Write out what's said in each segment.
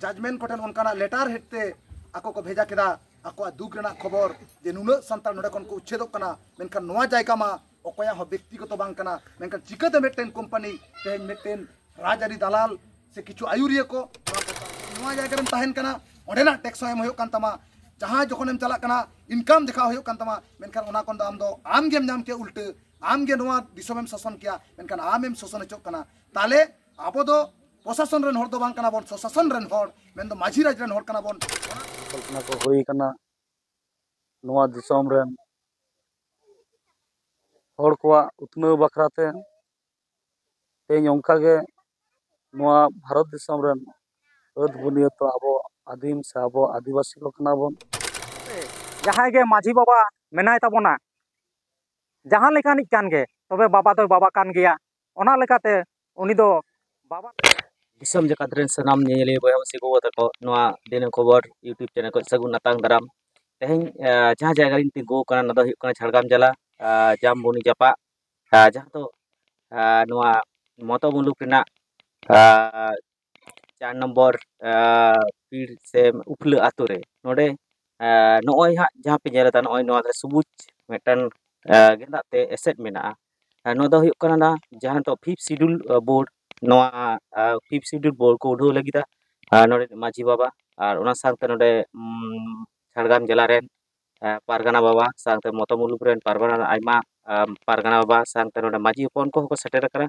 Judgement कोठेन उनकाना letter हेडते आको को भेजा केदा आको दुख रेना खबर जे नुना संतान नोडे कोन को उच्छेदक कना मेनखान नोआ जायगा मा अकया हो व्यक्तिगत बांग कना मेनखान चिकाते मेटेन कंपनी तेन मेटेन राजारी दलाल से किछु आयुरिया को नोआ जायगा रेन ताहेन कना ओडेना टैक्स एम होयो कान तमा जहां जखोनेम चला कना इनकम देखा होयो कान तमा मेनखान ओना कोन आम दो आम गेम नाम के उल्टे आम गे नोआ दिसोमेम शासन किया मेनखान आमेम शासन हचोक कना ताले आबो दो प्रशासन रेन हर दो बांग कना बोन शासन रेन हर मेन दो माझी राज रेन हर कना बोन कल्पना को होई कना नोआ दिसोम रेन हर कोआ उतनो बखराते तेज ओंका गे नोआ भारत दिसोम रेन अद बुनियत तो आबो आदिम से आबो आदिवासी को कना बोन जहां गे माझी बाबा मेनाय ताबोना जहां लेखानिक कान गे तबे बाबा तो बाबा कान गया ओना लेकाते उनी दो बाबा दिसम जकात रेन सनाम नेले बयमसी को तको नोआ दिन खबर यूट्यूब चैनल को सगुन नातांग दाराम तेहें जहां जायगा रिन तिंगो कना नदो हुयु कना झाड़गाम जिला जाम बुनी जापा जहां तो नोआ मतो मुलुक रेना 4 नंबर पीर से उफले आतो रे नोडे नोय हा जहां पे नेलता नोय नोआ सुबुज मेटन गेंदाते एसेट मेना नो दो हुयु कना जहां तो 5th शेड्यूल बोर्ड नोआ 5th शेड्यूल बोर्ड को उडो लगिदा नोडे माझी बाबा और ओना सांगते नोडे झाड़गाम जिला रेन पारगाना बाबा सांगते मतो मुलुक रेन पारगाना आइमा पारगाना बाबा सांगते नोडे माझी हपन को सेटेर करा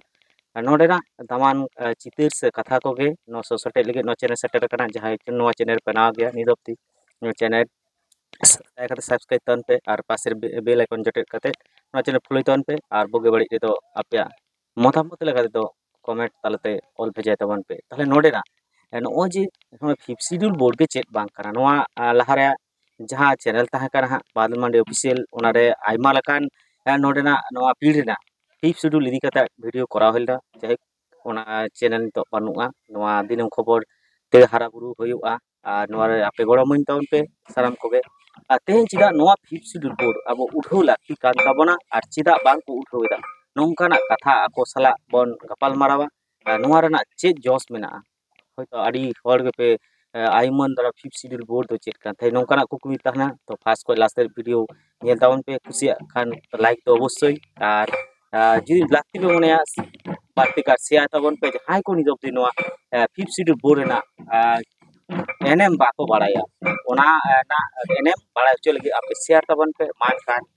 नोडेना दामान चितिर से कथा को गे नो सोसटे लगे नो चैनल सेटेर कना जहां नो चैनल बनाव गया निदप्ति नो चैनल सब्सक्राइब तन पे और पासे बेल आइकन जटेट कते नो चैनल फॉलो तन पे और बोगे बड़ी तो आपया मतामत लगा तो कमेंट तालते ऑल भेजाय तबन पे ताले नोडेना नो जी 5th शेड्यूल बोर्ड के चेक बांग कना नोआ लहारे जहां चैनल तहा कना बादल मांडे ऑफिशियल ओनारे आइमा लकान नोडेना नोआ पीढ़ीना 5th शेड्यूल इदी कता वीडियो करा होलदा जाय ओना चैनल तो बानुआ नोआ दिनम खबर ते हारा बुरु होयुआ नोआ रे आपे गड़मइन तवन पे साराम कोगे तेहें चिदा नोआ 5th शेड्यूल बोर्ड अब उठो लाक्ति कान ताबोना आर चिदा बांग को उठोएदा नोंकाना कथा आको सला बन गपाल मारावा नोआ रेना चे जोस मेना होयतो आडी हर गे पे आइमन दरा 5th शेड्यूल बोर्ड तो चेक कान थाय नोंकाना कुकुमी ताहना तो फास्ट को लास्ट वीडियो नेल तावन पे खुशिया खान लाइक तो अवश्य और जुदी लाक्ति पे मने बारती का शेयर ताबन पे जहां को निजब दिनवा 5th schedule board Raina NM बाको बाड़ाया ओना ना एनएम बाड़ा चो लगी आपे शेयर ताबन पे मान खान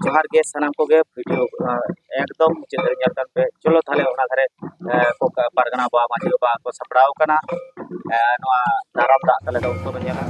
जोहार गे सनाम को गे वीडियो एकदम चेदर नेल पे चलो थाले ओना धरे को पारगना बा माझी बा को सपड़ाव कना नोआ दाराम दा तले दो तो नेला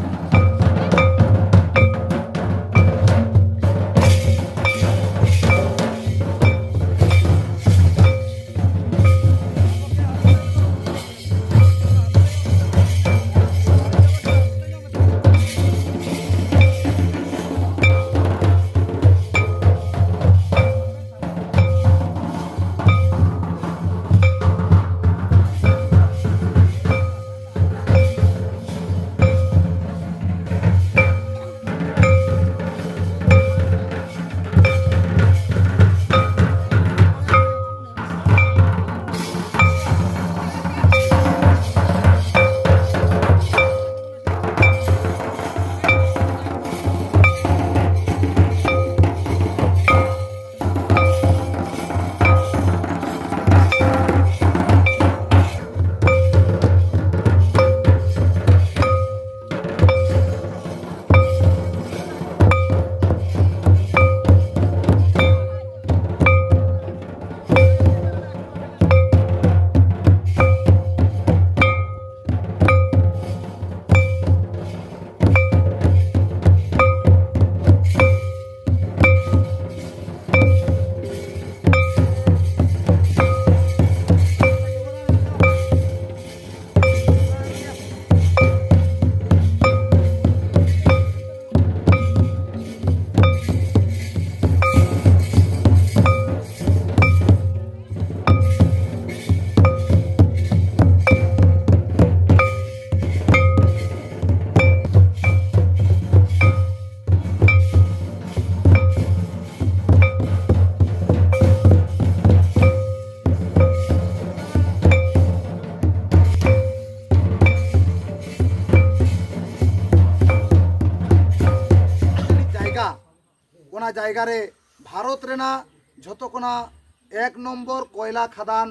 ᱚᱱᱟ ᱡᱟᱭᱜᱟ ᱨᱮ ᱵᱷᱟᱨᱚᱛ ᱨᱮᱱᱟᱜ ᱡᱷᱚᱛᱚ ᱠᱷᱚᱱᱟᱜ 1 নম্বর কয়লা খাদান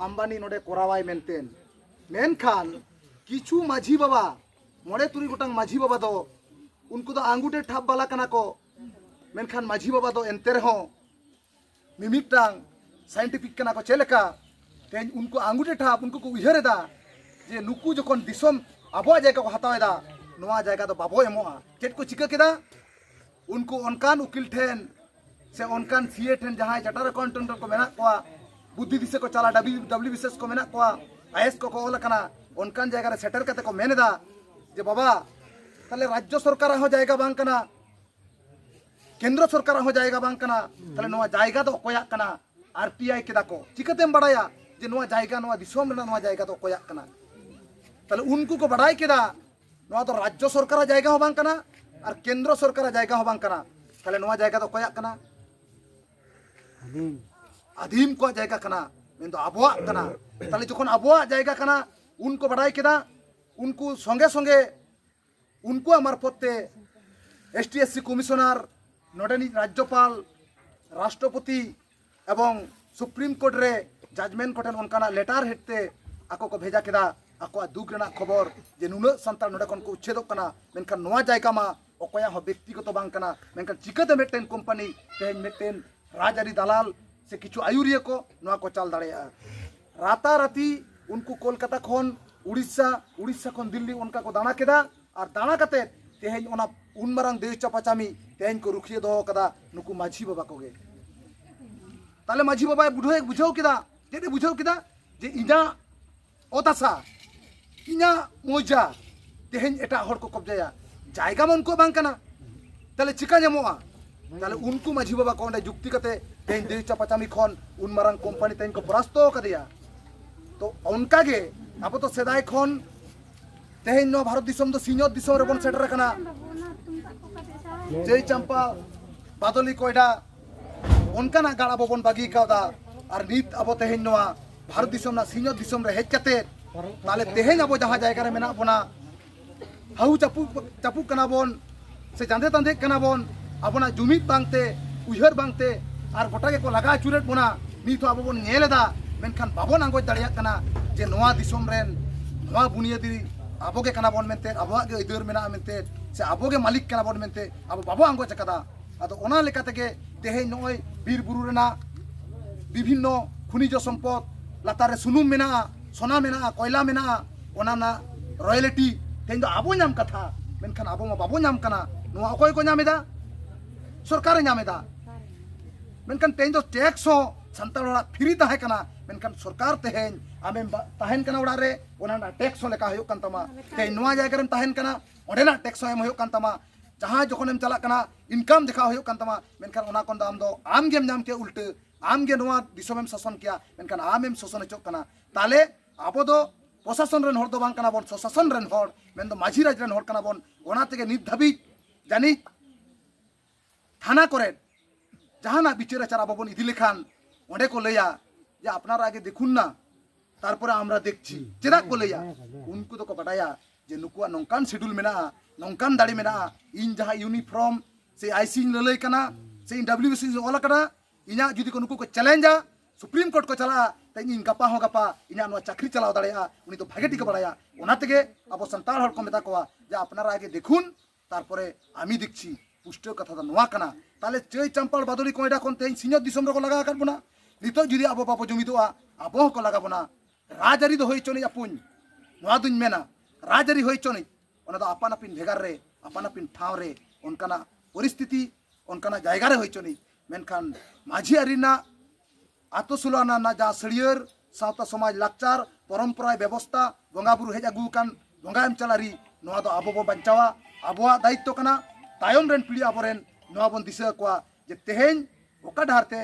আম্বানি নোডে করাওয়াই মেনতেন মেনখান কিছু মাঝি বাবা 9-3 গোটাং মাঝি বাবা দো उनको दो आंगुटे ठाप बाला कना को मेनखान माझी बाबा दो एनते रहो मिमिटांग साइंटिफिक कना को चेलेका तेन उनको आंगुटे ठाप उनको को उयहरेदा जे नुकु जखन दिसम आबो जायगा को हतावेदा नोआ जायगा दो बाबो एमोआ चेट को चिका केदा उनको अनकान उकिल ठेन से अनकान सीए ठेन जहां चार्टर अकाउंटेंट को मेना कोआ बुद्धि दिसे को चला डब्ल्यू विशेष को मेना कोआ आईएएस को ओल कना अनकान जायगा रे सेटल कते को मेनेदा जे बाबा ताले राज्य सरकार हो जाएगा बांग कना केंद्र सरकार हो जाएगा बांग कना ताले नोआ जायगा दो कोया कना आरटीआई केदा को चिकतेम बड़ाया जे नोआ जायगा नोआ दिसोम रेना नोआ जायगा दो कोया कना ताले उनको को बड़ाई केदा नोआ तो राज्य सरकार जायगा हो बांग कना और केंद्र सरकार जायगा हो बांग कना ताले नोआ जायगा दो कोया कना आदिम को जायगा कना मेन तो आबोआ कना ताले जखन आबोआ जायगा कना उनको बड़ाई केदा उनको संगे संगे उनको मार्फते एसटीएससी कमिशनार नोडेनी राज्यपाल राष्ट्रपति एवं सुप्रीम कोर्ट रे जजमेंट कोटेन उनकाना लेटर हेडते आको को भेजा केदा आको दुख रेना खबर जे नुना संताल नोडे कोन को उच्छेदक कना मेनखान नोआ जायगा मा अकया हो व्यक्तिगत बांग कना मेनखान चिकाते मेटेन कंपनी तेन मेटेन राजारी दलाल से किछु आयुरिया को नोआ को चाल दाड़ेया राताराती उनको कोलकाता खन उड़ीसा खन दिल्ली उनका को दाना केदा और दाना कते तेहेन ओना उनमारांग देश चापाचामी तेहेन को रुखिए दो कदा नुकु माझी बाबा कोगे ताले माझी बाबा बुझाव केदा जेदे बुझाव केदा जे इना ओतासा इना मोजा तेहेन एटा हर को कब्जाया जायगा मन को बांग कना ताले चिका जमोआ ताले उनको माझी बाबा को ओंडे जुक्ति कते तेहेन देश चापाचामी खन उनमारांग कंपनी तेहेन को परास्त कदिया तो उनका गे अब तो सेदाय खन तेहेन नो भारत दिसम दो सिंहत दिसम रे बन सेटर कना जय चंपा बादली कोयडा उनकाना गाड़ा बबन बागी कादा और नीत अब तेहेन नोआ भारत दिसम ना सिंहत दिसम रे हेज कते ताले तेहेन अब जहां जायगा रे मेना बना हाउ चापू कना बन से जांदे तांदे कना बन अबना जुमित बांगते उहर बांगते और गोटा के को लगा चुरेट बना नीत अब बन नेलेदा मेनखान बाबन आंगो दाड़िया कना जे नोआ दिसम रेन नोआ बुनियादी आबोगे कना बन मेनते आबोगे इदर मेना मेनते से आबोगे मालिक कना बन मेनते अब बाबो आंगो चकदा आदो ओना लेकातेगे तेहेन नोय बीर बुरु रेना विभिन्न खनिज सम्पद लातारे सुनुम मेना सोना मेना कोयला मेना ओना ना रॉयल्टी तेहेन दो आबो नाम कथा मेनखान आबो मा बाबो नाम कना नोआ अकोय को नामेदा सरकार नामेदा मेनखान तेहेन दो टैक्स हो संताल ओरा फ्री ताहे कना मेनखान सरकार तेहेन आमें ताहेन कना ओड़ा रे ओना ना टैक्स हो लेका होय कान तमा तेहेन नोआ जायगा रेम ताहेन कना ओडेना टैक्स एम होय कान तमा जहां जखनेम चला कना इनकम देखा होय कान तमा मेनखान ओना कोन दाम दो आम गेम नाम के उल्टे आम गे नोआ दिसोमेम शासन किया मेनखान आमेम शासन चोक कना ताले आबो दो प्रशासन रेन हर दो बांग कना बन शासन रेन हर मेन दो माझी राज रेन हर कना बन ओना तेगे नित धाबी जानी थाना करे जहाना बिचार आचार आबो बन इदि लेखान ओंडे को लैया जे आपनारा आगे देखुन ना तारपरे आमरा देखछि चेदा को लैया उनको तो को बाडाया जे नुकुआ नोंकान शेड्यूल मेना नोंकान दाड़ी मेना इन जहां यूनिफॉर्म से आईसी ललय कना से डब्ल्यूबीसी ओला कना इना जुदी को नुकु को चैलेंजा सुप्रीम कोर्ट को चला त इन गपा हो गपा इना नो चाकरी चलाव दाड़ेया उनी तो भागे टिक बाड़ाया ओना तेगे अब संताल हर को मेता कोआ जे आपनारा आगे देखुन तारपरे आमी देखछि पुष्ट कथा द नोआ कना ताले चय चंपाल बादुरी कोयडा कोन तेन सिंह दिसम रो को लगा कर बना नितो जुदी अब बापो जुमिदोआ अब को लगा बना राजरी दो होय चोनी अपुन नोआ दुन मेना राजरी होय चोनी ओना दो अपन अपन भेगार रे अपन अपन ठाव रे उनकाना परिस्थिति उनकाना जायगा रे होय चोनी मेनखान माझी अरिना आत्मसुलाना ना जा सड़ियर सावता समाज लाचार परंपरा व्यवस्था बंगा बुरु हेज अगु कान बंगा एम चलारी नोआ दो आबो बो बंचावा आबोआ दायित्व कना तायम रेन पीढ़ी आबोरेन नोआ बन दिशा कोआ जे तेहेन ओका ढारते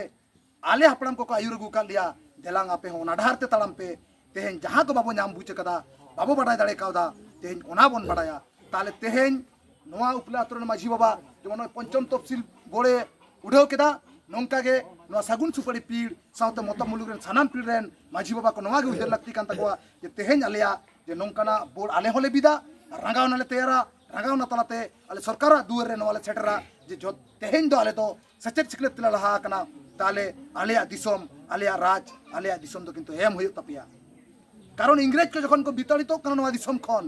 आले हपड़ाम को आयुर अगु का लिया देलांग आपे हो ना ढारते ताड़ाम पे तेहेन जहां को बाबो नाम बुझ कदा बाबो बाडाय दाड़े कावदा तेहेन ओना बन बाडाया ताले तेहेन नोआ उपला अतरन माझी बाबा जेमन पंचम तफसिल बोड़े उड़ाव केदा नोंका गे नोआ सागुन सुपारी पीड़ सावते मत मुलुग रेन सानाम पीड़ रेन माझी बाबा को नोआ गे उजर लगती कान तकोआ जे तेहेन आलेया जे नोंकाना बोर्ड आले होले बिदा रंगाव नाले तैयारा रगावना तलाते आले सरकार दुआर रे नवाले सेटरा जे जो तेहेन दो आले तो सचेत सिकलेत तिला लहा कना ताले आलेया दिसोम आलेया राज आलेया दिसोम दो किंतु एम हुयुग तपिया कारण इंग्रेज को जखन को बिताड़ितो कना नवा दिसोम खन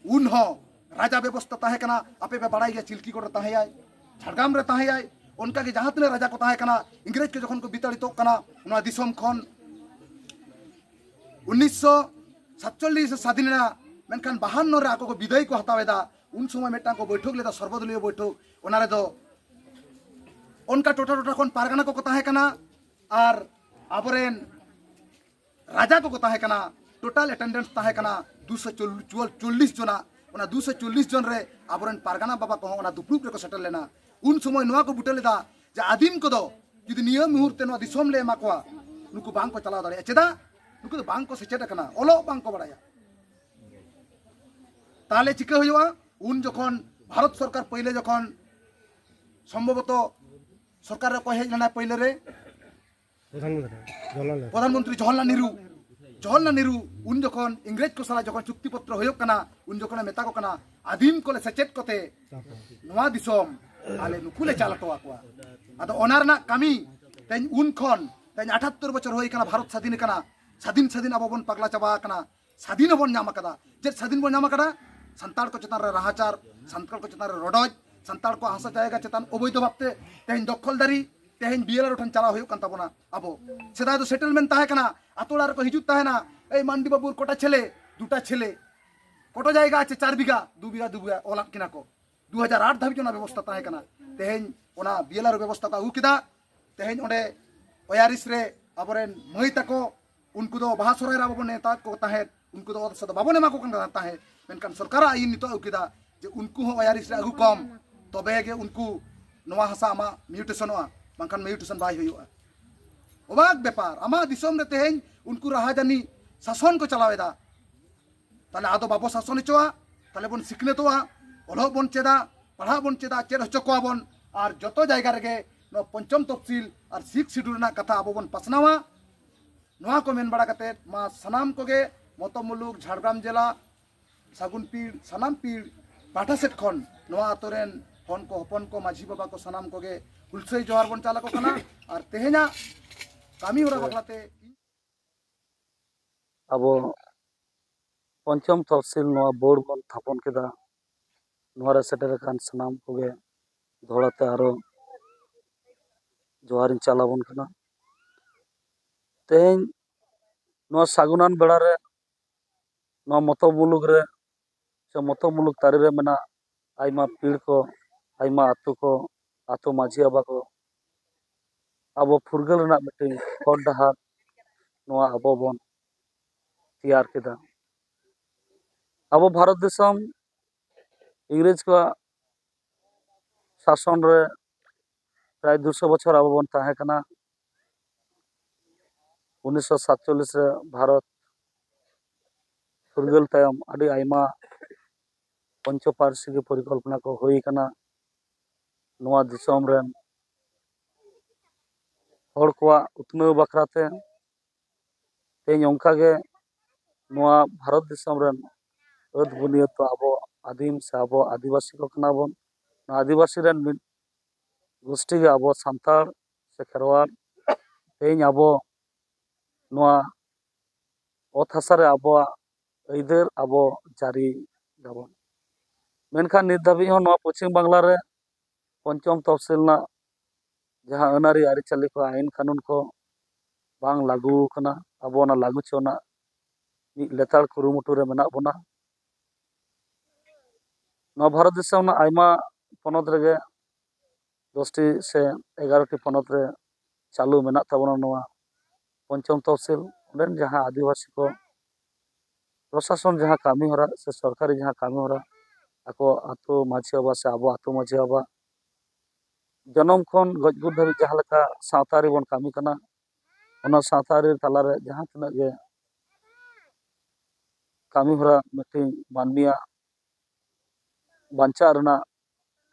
उन हो राजा व्यवस्था ताहे कना आपे पे बड़ाई गया चिल्की कोड़ ताहे आय झाड़ग्राम रे ताहे आय उनका के जहां तने राजा को ताहे कना इंग्रेज के जखन को बिताड़ितो कना नवा दिसोम खन 1947 स्वाधीनना मेनखान 52 रे आको को विदाई को हतावेदा उन समय मेटा को बैठक लेदा सर्वदलीय बैठक ओना रे दो उनका टोटा टोटा खन पारगाना को ताहे कना आर आबरेन राजा को ताहे कना टोटल अटेंडेंस ताहे कना 240 जना ओना 240 जन रे आबरेन पारगाना बाबा को ओना दुपुक रे को सेटल लेना उन समय नवा को बुटे लेदा जे आदिम को दो जुदी नियम मुहूर्ते नवा दिसोम ले माकवा नुकु बांग को चला दारे चेदा नुकु तो बांग को सेचेट कना ओलो बांग को बड़ाया ताले चिका हुआ उन जखन भारत सरकार पहले जखन सम्भवत सरकार रे कहे लेना पहले रे प्रधानमंत्री जवाहरलाल नेहरू उन जखन इंग्रेज को साला जखन चुक्ति पत्र होयो कना उन जखन मेता को कना आदिम को ले सचेत कोते नवा दिसोम आले नुकुले चालतो आकवा आदो ओनार ना कामी तेन उन खन तेन 78 बछर होई कना भारत स्वाधीन कना स्वाधीन अब बन पगला चाबा कना स्वाधीन बन नाम कदा जे स्वाधीन बन नाम कदा संताल को चेतान रे राहाचार संताल को चेतान रे रडज संताल को हासा जायगा चेतान अवैध भाबते तेन दखलदारी तेन बीएलआर ठन चला होयो कान ताबोना अबो सेदा तो सेटलमेंट ताहे कना आतोड़ार को हिजुत ताहे ना ए मांडी बाबूर कोटा छेले दुटा छेले कोटो जायगा আছে 4 বিঘা 2 বিঘা 2 বিঘা ओला किना को 2008 धाबी जोना व्यवस्था ताहे कना तेन ओना बीएलआर व्यवस्था का उकिदा तेन ओडे ओयारिस रे आबरेन मई तको उनको दो बाहा सराय राबो नेता को ताहे उनको दो सद बाबो ने माको कन ताहे मेनकान सरकार आइन नितो उकिदा जे उनको हो ओयारिस रे अगु कम तबे गे उनको नवा हासा आमा म्यूटेशनवा बांखान म्यूटेशन बाय हुआ अबाक बेपार आमा दिसोम रे तेहेन उनको राहाजानी शासन को चलावेदा ताले आदो बाबो शासन चोआ ताले बन सिकनेतोआ ओलो बन चेदा पढ़ा बन चेदा चेद हचकोआ बन और जतो जायगा रेगे नो पंचम तफसील और 6 शिड्यूल ना कथा आबो बन पसनावा नवा को मेन बड़ा कते मा सनाम कोगे मतो मुलुक झाड़ग्राम जिला सागुन पीड़ सनाम पीड़ पाठा सेट खन नवा आतोरेन हन को हपन को माझी बाबा को सनाम कोगे हुलसई जोहार बन चाला को कना और तेहेना कामी होरा बखलाते अब पंचम तहसील नवा बोर्ड बन थापन केदा नवा रे सेटर कान सनाम कोगे धोड़ाते आरो जोहारिन चाला बन कना तेहेन नवा सागुनान बेड़ा रे नवा मतो मुलुक रे से मतो मुलुक तारी रे मेना आइमा पीड़ को आइमा आतु को आतु माझी आबा को अब फुरगल रना मिटिंग हर डहार नवा अब बन तैयार केदा अब भारत देशम इंग्रेज को शासन रे प्राय 200 बछर अब बन ताहे कना 1947 रे भारत फुरगल तायम आदि आइमा पंचपार्षिक परिकल्पना को होई कना नवा दिसोम रेन हर को उतनव बखराते तेज उनका गे नवा भारत दिसोम रेन अद बुनियत तो अब आदिम से अब आदिवासी को कना बन आदिवासी रेन गोष्ठी गे अब सांतार से खेरवाल तेज अब नवा ओत हासा रे अब ऐदर अब जारी गाबन मेनखान नित धाबी हो नवा पश्चिम बांग्ला रे पंचम तहसील ना जहाँ अनारी आरिचाली को आईन कानून को बांग लागू कना अब ना लागू चोना मिद लेतार कुरुमुटु रे मेना बोना नवा भारत देशम ना आइमा पनत रेगे 10टी से 11टी पनत रे चालू मेना ताबोना नवा पंचम तहसील उडेन जहाँ आदिवासी को प्रशासन जहाँ कामी होरा से सरकारी जहाँ कामी होरा ako ato माझी बाबा से अब ato माझी बाबा जनम खन गजगुर धाबी जहाँ लेका सावतारी बन कामी कना ओना सावतारी तालारे जहाँ तिना गे कामी होरा मिटिंग मानमिया बांचा रना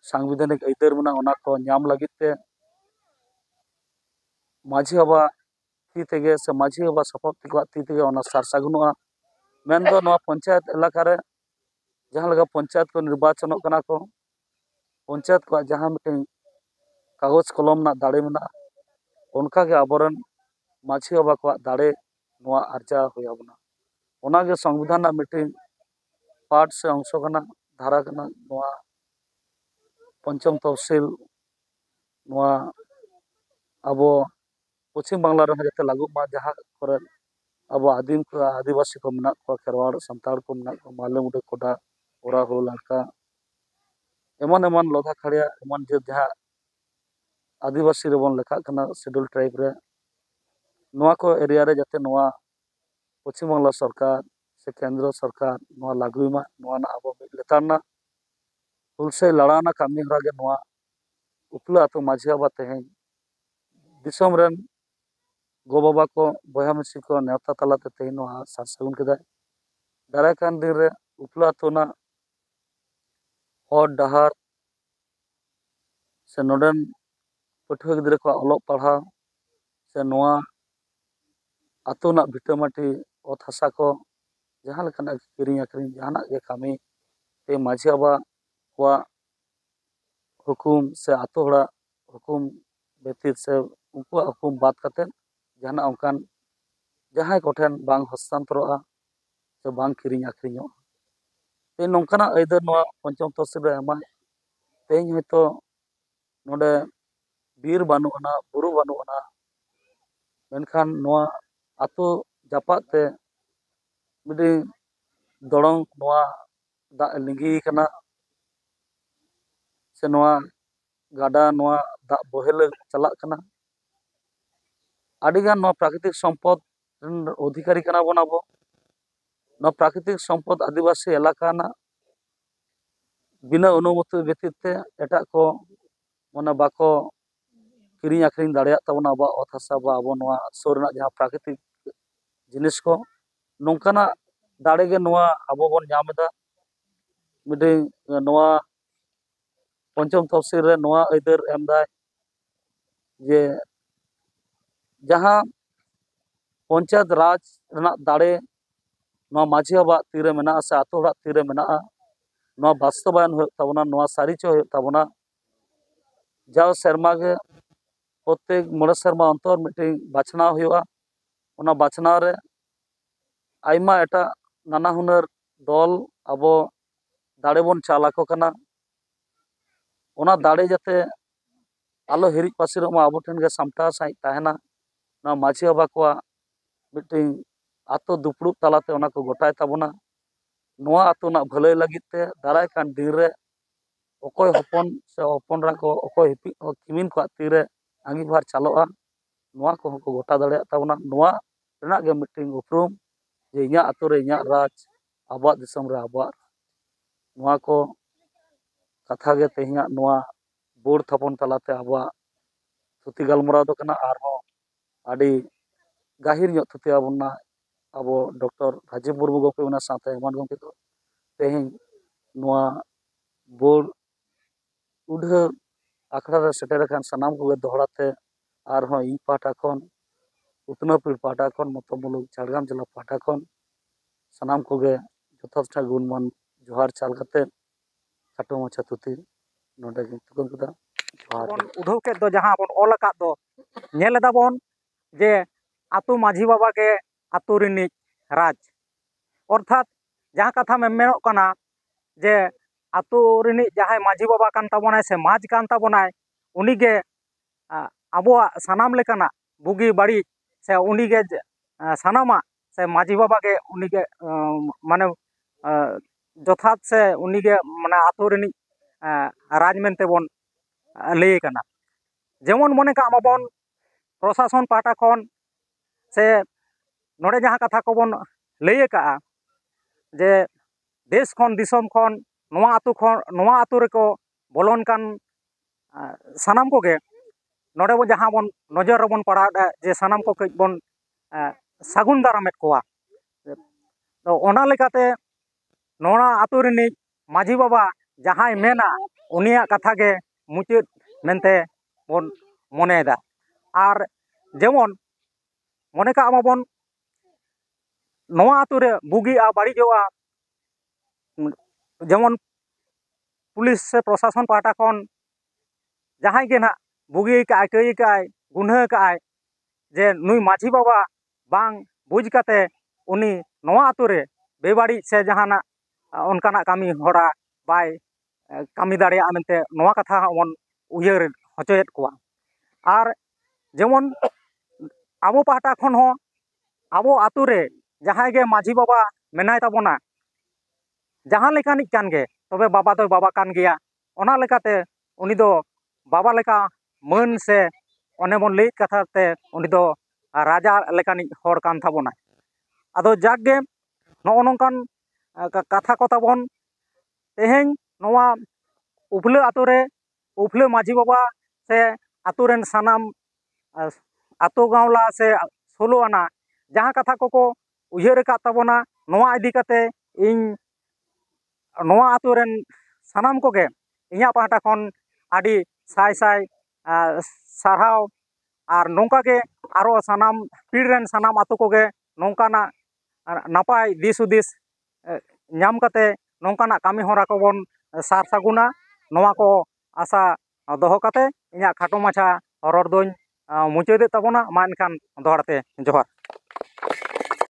सांविधानिक ऐदर मना ओना को नाम लगित ते माझी बाबा ती तेगे से माझी बाबा सपोर्ट ती तेगे ओना सार सागुनोआ मेन दो नवा पंचायत इलाका रे जहाँ लगा पंचायत को निर्वाचनों कना को पंचायत को जहाँ मिट्टी कागज कलम ना दाड़े में उनका के आबरन माझी बाबा को दाड़े नवा आर्जा होयाबना ओनागे संविधान ना मिट्टी पार्ट से अंश कना धारा कना नवा पंचम तहसील नवा अबो पश्चिम बांग्ला रहा जाते लागू मा जहाँ करे अब आदिम को आदिवासी को मना को खेरवाड़ संताड़ को मना को माले मुडे कोडा ओरा हो लड़का एमन एमन लोधा खड़िया एमन जे जहाँ आदिवासी रेबन लेखा कना शेड्यूल ट्राइब रे नवा को एरिया रे जाते नवा पश्चिम बांग्ला सरकार से केंद्र सरकार नवा लागुमा नवा ना अब लेतारना हुलसे लड़ाना कामी हरा गे नवा उपला आतो माझी बाबा तेहें दिसम रेन गो बाबा को बया मिसी को नेवता तलाते तेहें नवा सासगुन केदा दाराय कान दिन रे उपला आतो ना हर डहार से नोडन पठुआ गिद्रा को अलोक पढ़ा से नवा आतो ना भिटामाटी ओत हसा को जहाँ लेकाना किरिंग आखरिंग जहाना के कामी ते माझी बाबा को हुकुम से आतो हड़ा हुकुम व्यतीत से उनको हुकुम बात करते जहाना उनकान जहाँ कोठेन बांग हस्तांतरोआ से बांग किरिंग आखरिंग ते नौकाना आयदर नवा पंचम तहसील रे एमा तेज हयतो नोडे बीर बानुआना बुरु बानुआना मेनखान नवा आतो जापात ते मिडी दड़ों नवा दा लिंगी कना से नवा गाडा नवा दा बोहेल चला कना आडिगान नवा प्राकृतिक संपद अधिकारी कना बन अब नवा प्राकृतिक संपद आदिवासी इलाका ना बिना अनुमति व्यतीत ते एटा को मने बाको किरिंग आखरिंग दाड़िया तबना अब अत हसा बा अब नवा सोरना जहाँ प्राकृतिक जिनिस को नौकाना दाड़े गे नवा अब बन नामेदा मिडी नवा पंचम तहसील रे नवा आयदर एमदाय जे जहाँ पंचायत राज रना दाड़े नवा माझी बाबा तीरे मेना से आतो हड़ा तीरे मेना नवा बास्तवायन हो तबना नवा सारिचो हो तबना जाओ शर्मा के प्रत्येक मोड़े शर्मा अंतर मिट्टी बाछना हुआ ओना बाछना रे आइमा एटा नाना हुनर दल अब दाड़े बन चालाको कना ओना दाड़े जाते आलो हिरिज पासिर मा अब ठेन गे सामटा साई ताहेना ना माझी बाबा को मिट्टी आतो दुपड़ुब तालाते ओना को गोटाय ताबोना नवा आतो ना भलाई लगित ते दाराय कान दिन रे अकोय हपन से हपनरा को अकोय हिपि किमिन को तीरे आंगीभार चालोआ नवा को गोटा दाड़े ताबोना नवा रेना गे मिट्टी उपरूम जे इኛ आतो रे इኛ राज आबाद दिसम रे आबाद नवा को कथा गे तेहिया नवा बोर्ड थापन तलाते आबा थुति गलमराव दो कना आर हो आडी गाहिर ᱧᱚᱜ थुति आबोना आबो डॉक्टर राजीव मुर्मू गोके उना साथे हेमंत गोके को तेहिं नवा बोर्ड उढ़ आखड़ा रे सेटेर खान सनाम को दोहराते आर हो इ पाटा खन उतनापीड़ पाटा खन मतमुलुग झाड़ग्राम जिला पाटा खन सनाम को गे जथाथा गुणमान जोहार चाल करते खाटो माछा थुति नोडे गे तुकम कदा बन उठाव के दो जहाँ बन ऑल अकाद दो नेल दा बन जे आतु माझी बाबा के आतु रिनिज राज अर्थात जहाँ कथा में मेनोग कना जे आतु रिनिज जहाँ माझी बाबा कान ताबोनाय से माज कान ताबोनाय उनी गे आबोआ सनाम लेकाना बुगी बाड़ी से उनी गे सनामा से माझी बाबा के उनी गे माने जथात से उनी गे माने आतु रिनिज राज मेनते बन लई कना जेमन मने का आमाबन प्रशासन पाटा खन से नोडे जहाँ कथा को बन लई का जे देश खन दिसम खन नवा आतु रेको बोलन कान सनाम को गे नोडे बो जहाँ बन नजर रबन पड़ा जे सनाम को कई बन सागुन दारामेट कोआ तो ओना लेकाते नोना आतु रिनिज माझी बाबा जहाँ मेना उनिया कथा के मुचाद मेनते बन मनेदा आर जेमन मने का आमाबन नवा आतु रे बुगी आ बाड़ीजोआ जेमन पुलिस से प्रशासन पाहटा खन जहां के ना बुगी का कई का गुन्हा का जे नुई माझी बाबा बांग बुझ काते उनी नवा आतु रे बेबाड़ी से जहाना उनकाना कामी होड़ा बाय कामी दाड़िया मेनते नवा कथा बन उयहर हचोयेद कोआ आर जेमन आबो पाहटा खन हो आबो आतु रे जहां गे माझी बाबा मेनाय ताबोना जहां लेकानिक कान गे तबे बाबा दो बाबा कान गया ओना लेकाते उनी दो बाबा लेका मन से ओने बन लई कथा ते उनी दो राजा लेकानिक हर कान थाबोना आदो जागे नो नोंकान कथा को ताबोन तेहें नोवा उपले आतु रे उपले माझी बाबा से आतु रेन सानाम आतु गावला से सोलो आना जहां कथा को उयहर का ताबोना नोवा इदी काते इन नोवा आतु रेन सानाम को गे इया पाहटा खन आदि साय साय सारहाव आर नोंका के आरो सानाम पीड़ रेन सानाम आतु को गे नोंकाना नापाय दिस उदिस नाम काते नोंकाना कामी होरा को बन सार सागुना नोवा को आशा दोहो काते इया खाटो माछा रड़ दोñ मुचादे ताबोना मा एनखान दोहड़ाते जोहार।